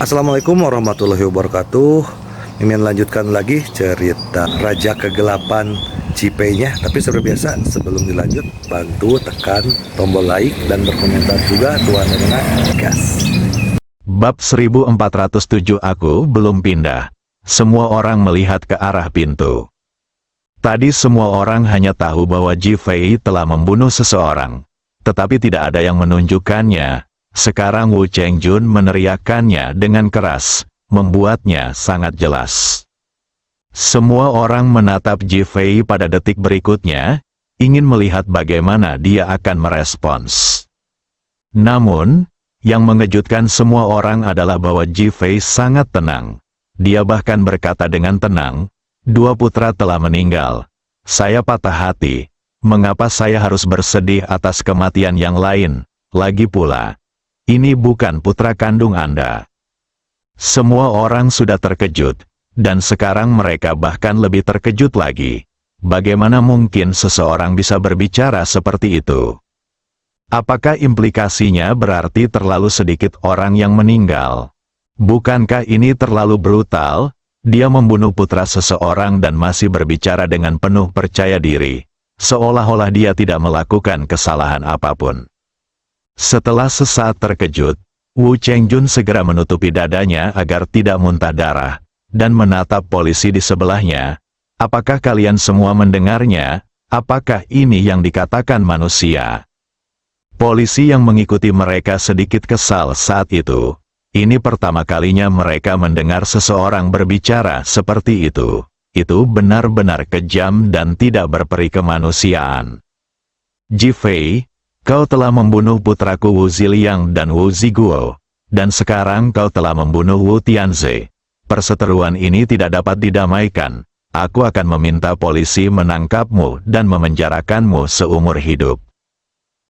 Assalamualaikum warahmatullahi wabarakatuh. Mimin lanjutkan lagi cerita Raja Kegelapan Cipenya. Tapi seperti biasa, sebelum dilanjut, bantu tekan tombol like dan berkomentar juga Tuan Rena. Gas. Bab 1407. Aku belum pindah. Semua orang melihat ke arah pintu. Tadi semua orang hanya tahu bahwa Ji Fei telah membunuh seseorang. Tetapi tidak ada yang menunjukkannya. Sekarang Wu Chengjun meneriakkannya dengan keras, membuatnya sangat jelas. Semua orang menatap Ji Fei pada detik berikutnya, ingin melihat bagaimana dia akan merespons. Namun, yang mengejutkan semua orang adalah bahwa Ji Fei sangat tenang. Dia bahkan berkata dengan tenang, "Dua putra telah meninggal. Saya patah hati. Mengapa saya harus bersedih atas kematian yang lain? Lagi pula, ini bukan putra kandung Anda." Semua orang sudah terkejut, dan sekarang mereka bahkan lebih terkejut lagi. Bagaimana mungkin seseorang bisa berbicara seperti itu? Apakah implikasinya berarti terlalu sedikit orang yang meninggal? Bukankah ini terlalu brutal? Dia membunuh putra seseorang dan masih berbicara dengan penuh percaya diri, seolah-olah dia tidak melakukan kesalahan apapun. Setelah sesaat terkejut, Wu Chengjun segera menutupi dadanya agar tidak muntah darah, dan menatap polisi di sebelahnya. "Apakah kalian semua mendengarnya? Apakah ini yang dikatakan manusia?" Polisi yang mengikuti mereka sedikit kesal saat itu. Ini pertama kalinya mereka mendengar seseorang berbicara seperti itu. Itu benar-benar kejam dan tidak berperi kemanusiaan. "Ji Fei, kau telah membunuh putraku Wu Ziliang dan Wu Ziguo, dan sekarang kau telah membunuh Wu Tianze. Perseteruan ini tidak dapat didamaikan. Aku akan meminta polisi menangkapmu dan memenjarakanmu seumur hidup."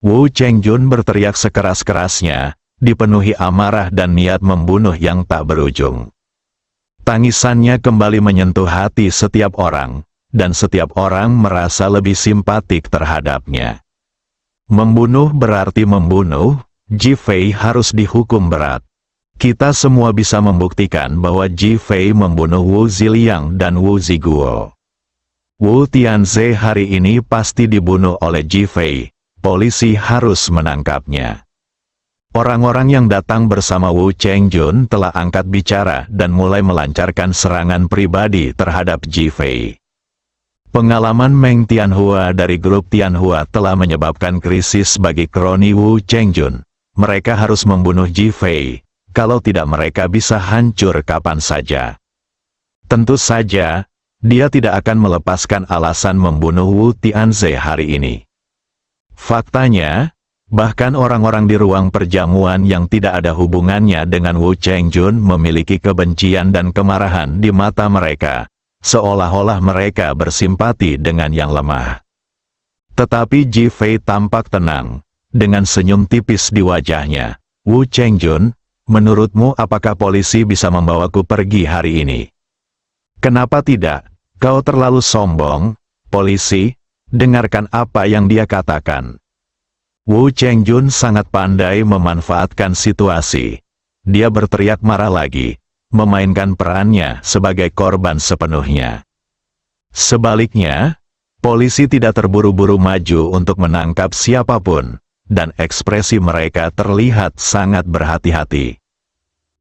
Wu Chengjun berteriak sekeras-kerasnya, dipenuhi amarah dan niat membunuh yang tak berujung. Tangisannya kembali menyentuh hati setiap orang, dan setiap orang merasa lebih simpatik terhadapnya. Membunuh berarti membunuh. Ji Fei harus dihukum berat. Kita semua bisa membuktikan bahwa Ji Fei membunuh Wu Ziliang dan Wu Ziguo. Wu Tianze hari ini pasti dibunuh oleh Ji Fei. Polisi harus menangkapnya. Orang-orang yang datang bersama Wu Chengjun telah angkat bicara dan mulai melancarkan serangan pribadi terhadap Ji Fei. Pengalaman Meng Tianhua dari grup Tianhua telah menyebabkan krisis bagi kroni Wu Chengjun. Mereka harus membunuh Ji Fei, kalau tidak mereka bisa hancur kapan saja. Tentu saja, dia tidak akan melepaskan alasan membunuh Wu Tianze hari ini. Faktanya, bahkan orang-orang di ruang perjamuan yang tidak ada hubungannya dengan Wu Chengjun memiliki kebencian dan kemarahan di mata mereka. Seolah-olah mereka bersimpati dengan yang lemah. Tetapi Ji Fei tampak tenang, dengan senyum tipis di wajahnya. "Wu Chengjun, menurutmu apakah polisi bisa membawaku pergi hari ini?" "Kenapa tidak? Kau terlalu sombong." "Polisi, dengarkan apa yang dia katakan." Wu Chengjun sangat pandai memanfaatkan situasi. Dia berteriak marah lagi, memainkan perannya sebagai korban sepenuhnya. Sebaliknya, polisi tidak terburu-buru maju untuk menangkap siapapun, dan ekspresi mereka terlihat sangat berhati-hati.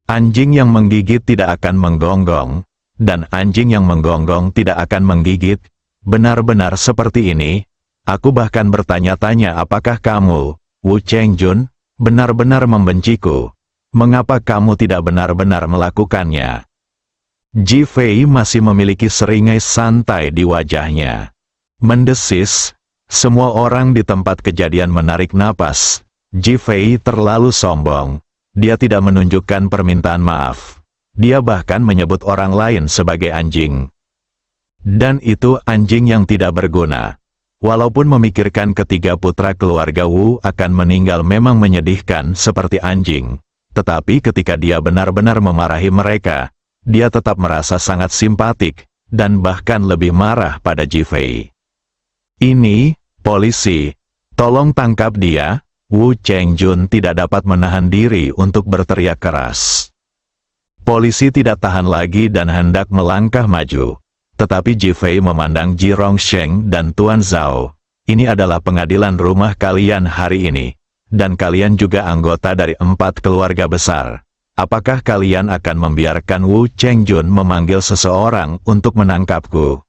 Anjing yang menggigit tidak akan menggonggong, dan anjing yang menggonggong tidak akan menggigit. Benar-benar seperti ini. Aku bahkan bertanya-tanya, apakah kamu, Wu Chengjun, benar-benar membenciku? Mengapa kamu tidak benar-benar melakukannya? Ji Fei masih memiliki seringai santai di wajahnya. Mendesis, semua orang di tempat kejadian menarik napas. Ji Fei terlalu sombong. Dia tidak menunjukkan permintaan maaf. Dia bahkan menyebut orang lain sebagai anjing. Dan itu anjing yang tidak berguna. Walaupun memikirkan ketiga putra keluarga Wu akan meninggal memang menyedihkan seperti anjing. Tetapi ketika dia benar-benar memarahi mereka, dia tetap merasa sangat simpatik, dan bahkan lebih marah pada Ji Fei. "Ini, polisi, tolong tangkap dia." Wu Chengjun tidak dapat menahan diri untuk berteriak keras. Polisi tidak tahan lagi dan hendak melangkah maju. Tetapi Ji Fei memandang Ji Rongsheng dan Tuan Zhao. Ini adalah pengadilan rumah kalian hari ini. Dan kalian juga anggota dari 4 keluarga besar. Apakah kalian akan membiarkan Wu Chengjun memanggil seseorang untuk menangkapku?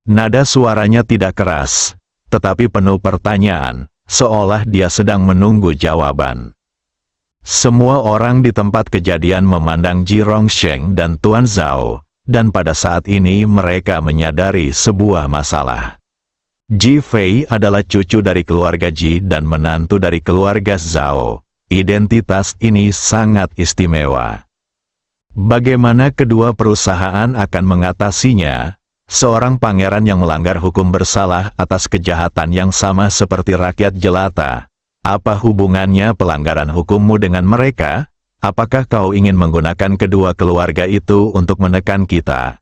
Nada suaranya tidak keras, tetapi penuh pertanyaan, seolah dia sedang menunggu jawaban. Semua orang di tempat kejadian memandang Ji Rongsheng dan Tuan Zhao, dan pada saat ini mereka menyadari sebuah masalah. Ji Fei adalah cucu dari keluarga Ji dan menantu dari keluarga Zhao. Identitas ini sangat istimewa. Bagaimana kedua perusahaan akan mengatasinya? Seorang pangeran yang melanggar hukum bersalah atas kejahatan yang sama seperti rakyat jelata. Apa hubungannya pelanggaran hukummu dengan mereka? Apakah kau ingin menggunakan kedua keluarga itu untuk menekan kita?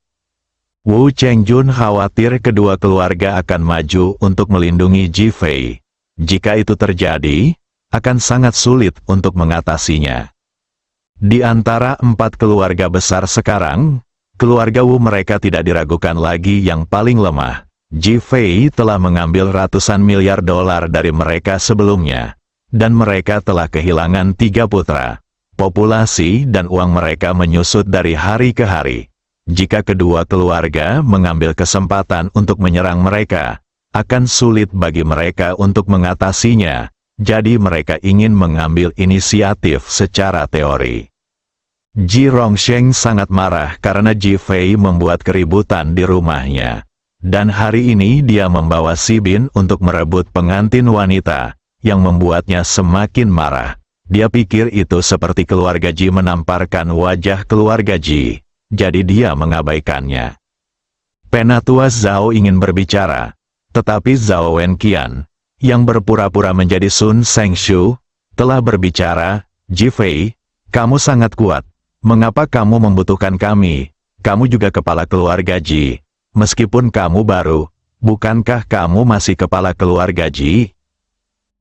Wu Chengjun khawatir kedua keluarga akan maju untuk melindungi Ji Fei. Jika itu terjadi, akan sangat sulit untuk mengatasinya. Di antara 4 keluarga besar sekarang, keluarga Wu mereka tidak diragukan lagi yang paling lemah. Ji Fei telah mengambil ratusan miliar dolar dari mereka sebelumnya, dan mereka telah kehilangan 3 putra. Populasi dan uang mereka menyusut dari hari ke hari. Jika kedua keluarga mengambil kesempatan untuk menyerang mereka, akan sulit bagi mereka untuk mengatasinya, jadi mereka ingin mengambil inisiatif secara teori. Ji Rongsheng sangat marah karena Ji Fei membuat keributan di rumahnya. Dan hari ini dia membawa Si Bin untuk merebut pengantin wanita, yang membuatnya semakin marah. Dia pikir itu seperti keluarga Ji menamparkan wajah keluarga Ji, jadi dia mengabaikannya. Penatua Zhao ingin berbicara, tetapi Zhao Wenqian, yang berpura-pura menjadi Sun Sengshu, telah berbicara. Ji Fei, kamu sangat kuat. Mengapa kamu membutuhkan kami? Kamu juga kepala keluarga Ji. Meskipun kamu baru, bukankah kamu masih kepala keluarga Ji?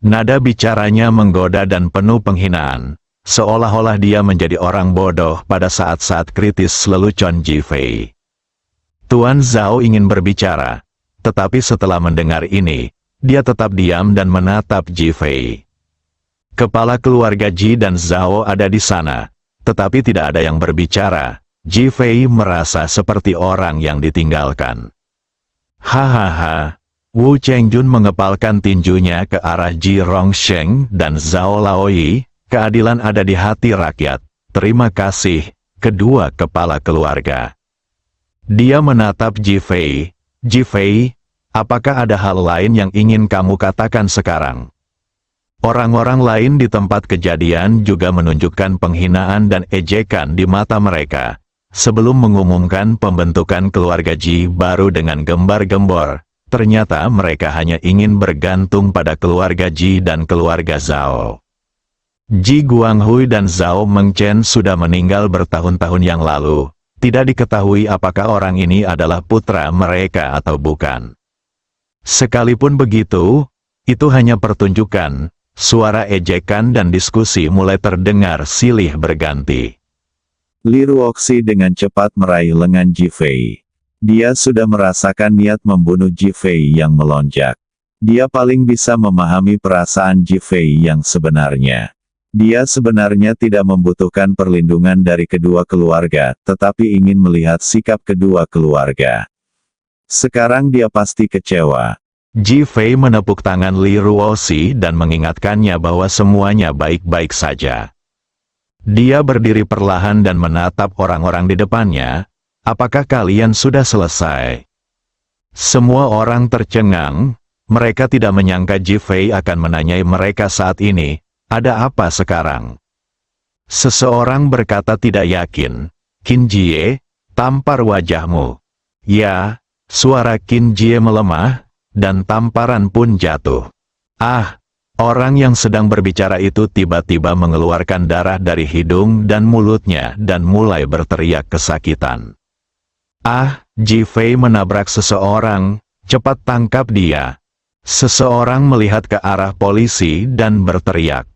Nada bicaranya menggoda dan penuh penghinaan, seolah-olah dia menjadi orang bodoh pada saat-saat kritis lelucon Ji Fei. Tuan Zhao ingin berbicara, tetapi setelah mendengar ini, dia tetap diam dan menatap Ji Fei. Kepala keluarga Ji dan Zhao ada di sana, tetapi tidak ada yang berbicara. Ji Fei merasa seperti orang yang ditinggalkan. Hahaha, Wu Chengjun mengepalkan tinjunya ke arah Ji Rongsheng dan Zhao Laoyi. Keadilan ada di hati rakyat. Terima kasih, kedua kepala keluarga. Dia menatap Ji Fei. Ji Fei, apakah ada hal lain yang ingin kamu katakan sekarang? Orang-orang lain di tempat kejadian juga menunjukkan penghinaan dan ejekan di mata mereka. Sebelum mengumumkan pembentukan keluarga Ji baru dengan gembar-gembor, ternyata mereka hanya ingin bergantung pada keluarga Ji dan keluarga Zhao. Ji Guanghui dan Zhao Mengchen sudah meninggal bertahun-tahun yang lalu. Tidak diketahui apakah orang ini adalah putra mereka atau bukan. Sekalipun begitu, itu hanya pertunjukan. Suara ejekan dan diskusi mulai terdengar silih berganti. Li Ruoxi dengan cepat meraih lengan Ji Fei. Dia sudah merasakan niat membunuh Ji Fei yang melonjak. Dia paling bisa memahami perasaan Ji Fei yang sebenarnya. Dia sebenarnya tidak membutuhkan perlindungan dari kedua keluarga, tetapi ingin melihat sikap kedua keluarga. Sekarang dia pasti kecewa. Ji Fei menepuk tangan Li Ruoxi dan mengingatkannya bahwa semuanya baik-baik saja. Dia berdiri perlahan dan menatap orang-orang di depannya. Apakah kalian sudah selesai? Semua orang tercengang. Mereka tidak menyangka Ji Fei akan menanyai mereka saat ini. Ada apa sekarang? Seseorang berkata tidak yakin. Qin Jie, tampar wajahmu. Ya, suara Qin Jie melemah, dan tamparan pun jatuh. Ah! Orang yang sedang berbicara itu tiba-tiba mengeluarkan darah dari hidung dan mulutnya dan mulai berteriak kesakitan. Ah, Ji Fei menabrak seseorang, cepat tangkap dia. Seseorang melihat ke arah polisi dan berteriak.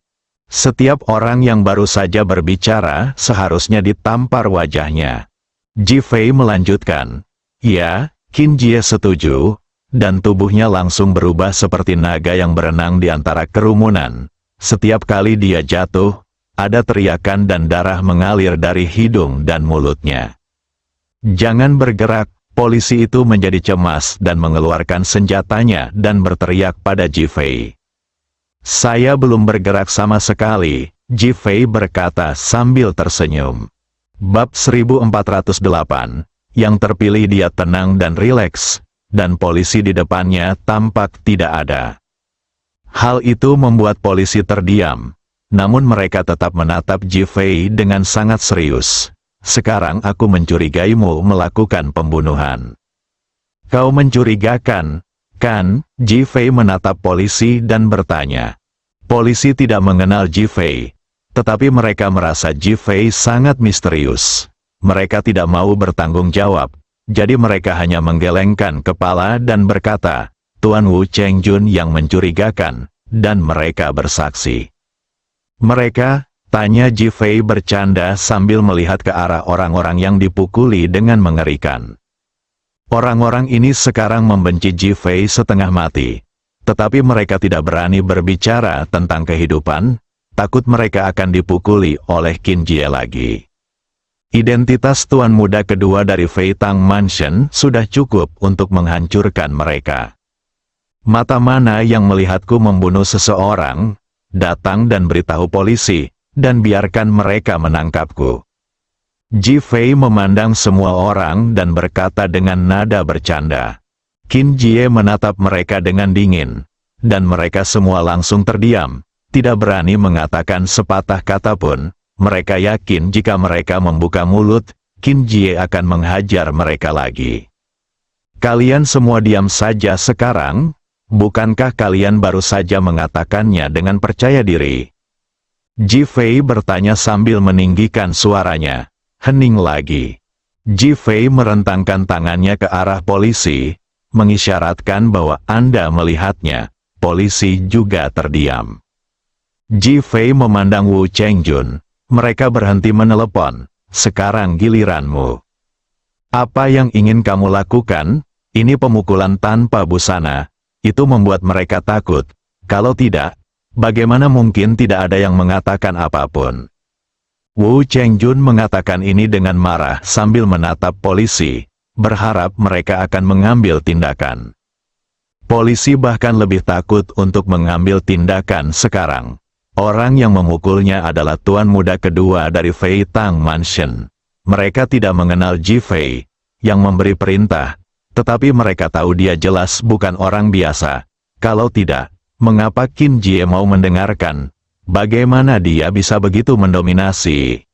Setiap orang yang baru saja berbicara seharusnya ditampar wajahnya. Ji Fei melanjutkan, "Ya, Qin Jie setuju," dan tubuhnya langsung berubah seperti naga yang berenang di antara kerumunan. Setiap kali dia jatuh, ada teriakan dan darah mengalir dari hidung dan mulutnya. "Jangan bergerak," polisi itu menjadi cemas dan mengeluarkan senjatanya dan berteriak pada Ji Fei. "Saya belum bergerak sama sekali," Ji Fei berkata sambil tersenyum. Bab 1408, yang terpilih dia tenang dan rileks, dan polisi di depannya tampak tidak ada. Hal itu membuat polisi terdiam, namun mereka tetap menatap Ji Fei dengan sangat serius. "Sekarang aku mencurigaimu melakukan pembunuhan." "Kau mencurigakan, kan?" Ji Fei menatap polisi dan bertanya. Polisi tidak mengenal Ji Fei, tetapi mereka merasa Ji Fei sangat misterius. Mereka tidak mau bertanggung jawab, jadi mereka hanya menggelengkan kepala dan berkata, "Tuan Wu Chengjun yang mencurigakan," dan mereka bersaksi. "Mereka?" tanya Ji Fei bercanda sambil melihat ke arah orang-orang yang dipukuli dengan mengerikan. Orang-orang ini sekarang membenci Ji Fei setengah mati, tetapi mereka tidak berani berbicara tentang kehidupan, takut mereka akan dipukuli oleh Qin Jie lagi. Identitas tuan muda kedua dari Fei Tang Mansion sudah cukup untuk menghancurkan mereka. "Mata mana yang melihatku membunuh seseorang? Datang dan beritahu polisi, dan biarkan mereka menangkapku." Ji Fei memandang semua orang dan berkata dengan nada bercanda. Qin Jie menatap mereka dengan dingin, dan mereka semua langsung terdiam, tidak berani mengatakan sepatah kata pun. Mereka yakin jika mereka membuka mulut, Qin Jie akan menghajar mereka lagi. "Kalian semua diam saja sekarang, bukankah kalian baru saja mengatakannya dengan percaya diri?" Ji Fei bertanya sambil meninggikan suaranya. Hening lagi. Ji Fei merentangkan tangannya ke arah polisi, mengisyaratkan bahwa Anda melihatnya. Polisi juga terdiam. Ji Fei memandang Wu Chengjun. Mereka berhenti menelepon. "Sekarang giliranmu. Apa yang ingin kamu lakukan? Ini pemukulan tanpa busana. Itu membuat mereka takut. Kalau tidak, bagaimana mungkin tidak ada yang mengatakan apapun?" Wu Chengjun mengatakan ini dengan marah sambil menatap polisi, berharap mereka akan mengambil tindakan. Polisi bahkan lebih takut untuk mengambil tindakan sekarang. Orang yang memukulnya adalah tuan muda kedua dari Fei Tang Mansion. Mereka tidak mengenal Ji Fei, yang memberi perintah, tetapi mereka tahu dia jelas bukan orang biasa. Kalau tidak, mengapa Qin Jie mau mendengarkan? Bagaimana dia bisa begitu mendominasi?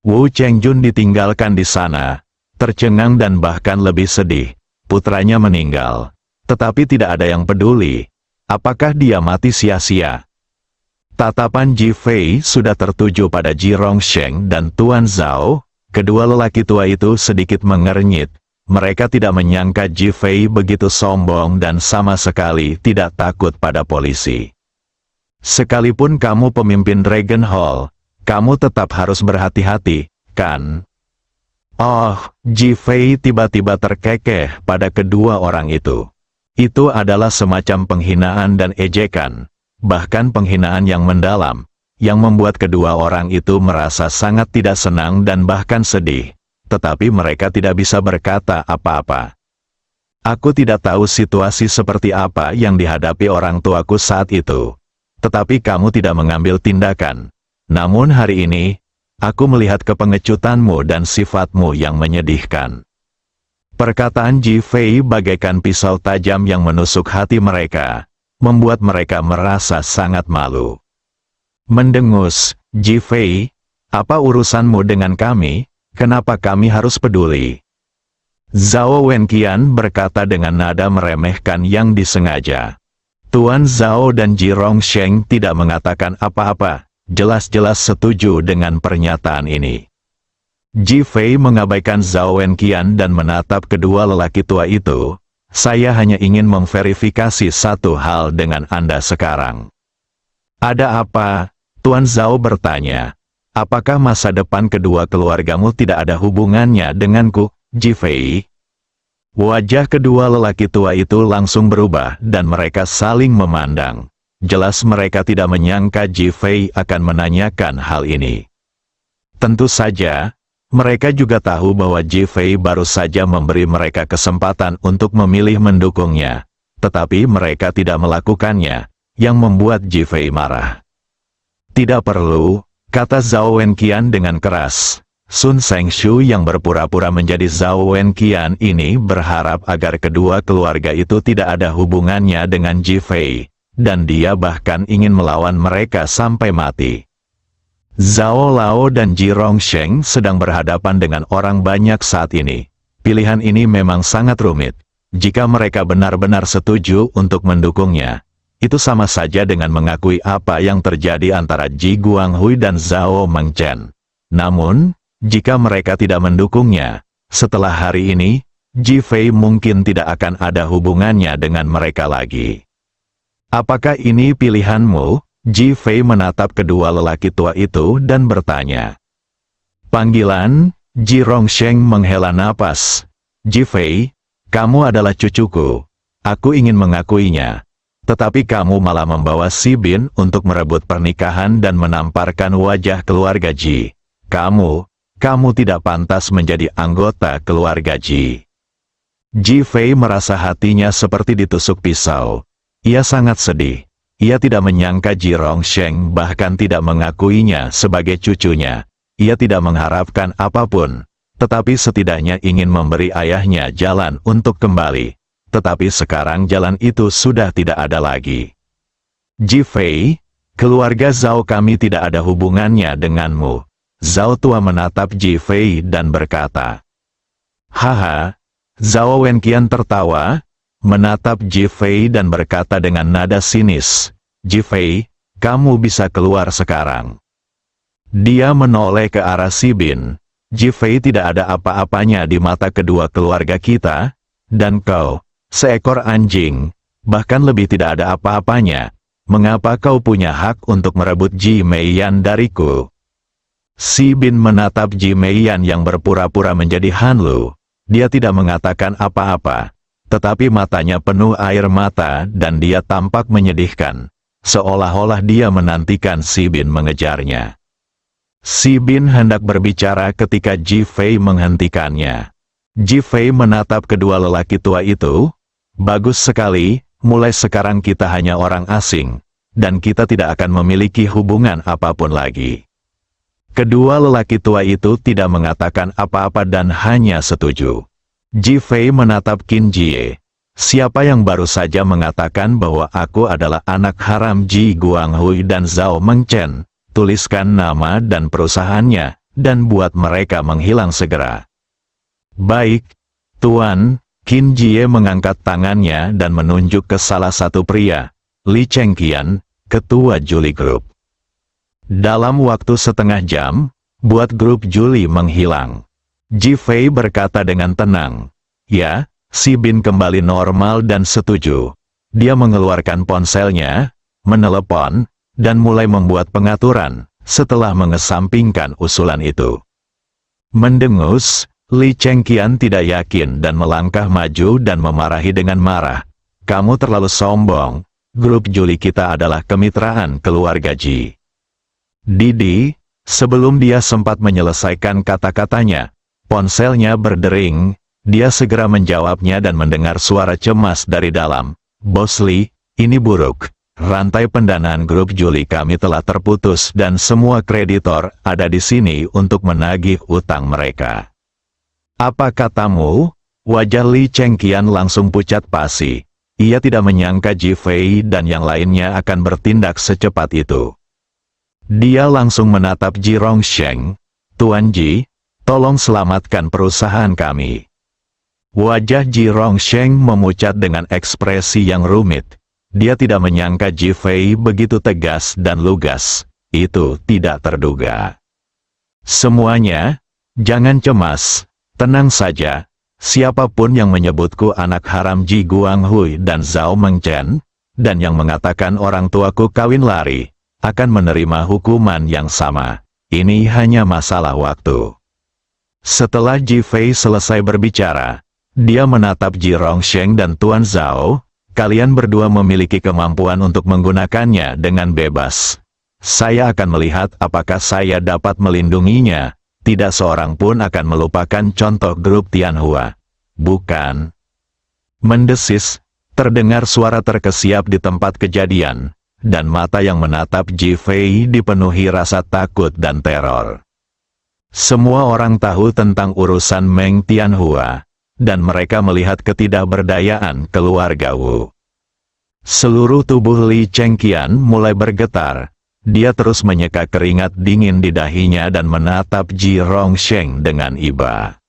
Wu Chengjun ditinggalkan di sana, tercengang dan bahkan lebih sedih. Putranya meninggal, tetapi tidak ada yang peduli. Apakah dia mati sia-sia? Tatapan Ji Fei sudah tertuju pada Ji Rongsheng dan Tuan Zhao. Kedua lelaki tua itu sedikit mengernyit. Mereka tidak menyangka Ji Fei begitu sombong dan sama sekali tidak takut pada polisi. "Sekalipun kamu pemimpin Dragon Hall, kamu tetap harus berhati-hati, kan?" Oh, Ji Fei tiba-tiba terkekeh pada kedua orang itu. Itu adalah semacam penghinaan dan ejekan, bahkan penghinaan yang mendalam, yang membuat kedua orang itu merasa sangat tidak senang dan bahkan sedih, tetapi mereka tidak bisa berkata apa-apa. "Aku tidak tahu situasi seperti apa yang dihadapi orang tuaku saat itu, tetapi kamu tidak mengambil tindakan. Namun hari ini, aku melihat kepengecutanmu dan sifatmu yang menyedihkan." Perkataan Ji Fei bagaikan pisau tajam yang menusuk hati mereka, membuat mereka merasa sangat malu. Mendengus, "Ji Fei, apa urusanmu dengan kami? Kenapa kami harus peduli?" Zhao Wenqian berkata dengan nada meremehkan yang disengaja. Tuan Zhao dan Ji Rongsheng tidak mengatakan apa-apa, jelas-jelas setuju dengan pernyataan ini. Ji Fei mengabaikan Zhao Wenqian dan menatap kedua lelaki tua itu. "Saya hanya ingin memverifikasi satu hal dengan Anda sekarang." "Ada apa?" Tuan Zhao bertanya, apakah masa depan kedua keluargamu tidak ada hubungannya denganku, Ji Fei? Wajah kedua lelaki tua itu langsung berubah dan mereka saling memandang. Jelas mereka tidak menyangka Ji Fei akan menanyakan hal ini. Tentu saja, mereka juga tahu bahwa Ji Fei baru saja memberi mereka kesempatan untuk memilih mendukungnya. Tetapi mereka tidak melakukannya, yang membuat Ji Fei marah. Tidak perlu, kata Zhao Wenqian dengan keras. Sun Sengshu yang berpura-pura menjadi Zhao Wenqian ini berharap agar kedua keluarga itu tidak ada hubungannya dengan Ji Fei, dan dia bahkan ingin melawan mereka sampai mati. Zhao Lao dan Ji Rongsheng sedang berhadapan dengan orang banyak saat ini. Pilihan ini memang sangat rumit. Jika mereka benar-benar setuju untuk mendukungnya, itu sama saja dengan mengakui apa yang terjadi antara Ji Guanghui dan Zhao Mengchen. Namun, jika mereka tidak mendukungnya, setelah hari ini, Ji Fei mungkin tidak akan ada hubungannya dengan mereka lagi. Apakah ini pilihanmu? Ji Fei menatap kedua lelaki tua itu dan bertanya. Panggilan, Ji Rongsheng menghela napas. Ji Fei, kamu adalah cucuku. Aku ingin mengakuinya. Tetapi kamu malah membawa Si Bin untuk merebut pernikahan dan menamparkan wajah keluarga Ji. Kamu tidak pantas menjadi anggota keluarga Ji. Ji Fei merasa hatinya seperti ditusuk pisau. Ia sangat sedih. Ia tidak menyangka Ji Rongsheng bahkan tidak mengakuinya sebagai cucunya. Ia tidak mengharapkan apapun, tetapi setidaknya ingin memberi ayahnya jalan untuk kembali. Tetapi sekarang jalan itu sudah tidak ada lagi. Ji Fei, keluarga Zhao kami tidak ada hubungannya denganmu. Zhao tua menatap Ji Fei dan berkata. Haha, Zhao Wenqian tertawa, menatap Ji Fei dan berkata dengan nada sinis, Ji Fei, kamu bisa keluar sekarang. Dia menoleh ke arah Si Bin. Ji Fei tidak ada apa-apanya di mata kedua keluarga kita, dan kau, seekor anjing, bahkan lebih tidak ada apa-apanya. Mengapa kau punya hak untuk merebut Ji Meiyan dariku? Si Bin menatap Ji Meiyan yang berpura-pura menjadi Han Lu. Dia tidak mengatakan apa-apa, tetapi matanya penuh air mata dan dia tampak menyedihkan, seolah-olah dia menantikan Si Bin mengejarnya. Si Bin hendak berbicara ketika Ji Fei menghentikannya. Ji Fei menatap kedua lelaki tua itu. Bagus sekali, mulai sekarang kita hanya orang asing, dan kita tidak akan memiliki hubungan apapun lagi. Kedua lelaki tua itu tidak mengatakan apa-apa dan hanya setuju. Ji Fei menatap Qin Jie. Siapa yang baru saja mengatakan bahwa aku adalah anak haram Ji Guanghui dan Zhao Mengchen? Tuliskan nama dan perusahaannya, dan buat mereka menghilang segera. Baik, Tuan. Qin Jie mengangkat tangannya dan menunjuk ke salah satu pria, Li Chengqian, ketua Juli Group. Dalam waktu setengah jam, buat grup Juli menghilang. Ji Fei berkata dengan tenang, ya, Si Bin kembali normal dan setuju. Dia mengeluarkan ponselnya, menelepon, dan mulai membuat pengaturan, setelah mengesampingkan usulan itu. Mendengus, Li Chengqian tidak yakin dan melangkah maju dan memarahi dengan marah. Kamu terlalu sombong, grup Juli kita adalah kemitraan keluarga Ji. Didi, sebelum dia sempat menyelesaikan kata-katanya, ponselnya berdering, dia segera menjawabnya dan mendengar suara cemas dari dalam. Bos Li, ini buruk. Rantai pendanaan grup Juli kami telah terputus dan semua kreditor ada di sini untuk menagih utang mereka. Apa katamu? Wajah Li Chengqian langsung pucat pasi. Ia tidak menyangka Ji Fei dan yang lainnya akan bertindak secepat itu. Dia langsung menatap Ji Rongsheng. Tuan Ji, tolong selamatkan perusahaan kami. Wajah Ji Rongsheng memucat dengan ekspresi yang rumit. Dia tidak menyangka Ji Fei begitu tegas dan lugas. Itu tidak terduga. Semuanya, jangan cemas. Tenang saja, siapapun yang menyebutku anak haram Ji Guanghui dan Zhao Mengchen, dan yang mengatakan orang tuaku kawin lari, akan menerima hukuman yang sama. Ini hanya masalah waktu. Setelah Ji Fei selesai berbicara, dia menatap Ji Rongsheng dan Tuan Zhao. Kalian berdua memiliki kemampuan untuk menggunakannya dengan bebas. Saya akan melihat apakah saya dapat melindunginya. Tidak seorang pun akan melupakan contoh grup Tianhua. Bukan? Mendesis, terdengar suara terkesiap di tempat kejadian, dan mata yang menatap Ji Fei dipenuhi rasa takut dan teror. Semua orang tahu tentang urusan Meng Tianhua, dan mereka melihat ketidakberdayaan keluarga Wu. Seluruh tubuh Li Chengqian mulai bergetar. Dia terus menyeka keringat dingin di dahinya dan menatap Ji Rongsheng dengan iba.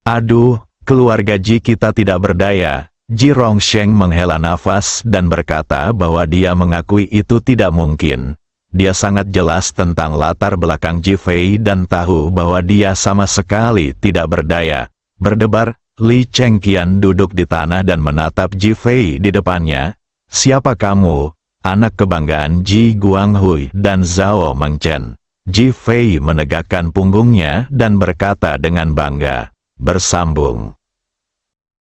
Aduh, keluarga Ji kita tidak berdaya. Ji Rongsheng menghela nafas dan berkata bahwa dia mengakui itu tidak mungkin. Dia sangat jelas tentang latar belakang Ji Fei dan tahu bahwa dia sama sekali tidak berdaya. Berdebar, Li Chengqian duduk di tanah dan menatap Ji Fei di depannya. Siapa kamu? Anak kebanggaan Ji Guanghui dan Zhao Mengchen. Ji Fei menegakkan punggungnya dan berkata dengan bangga, bersambung.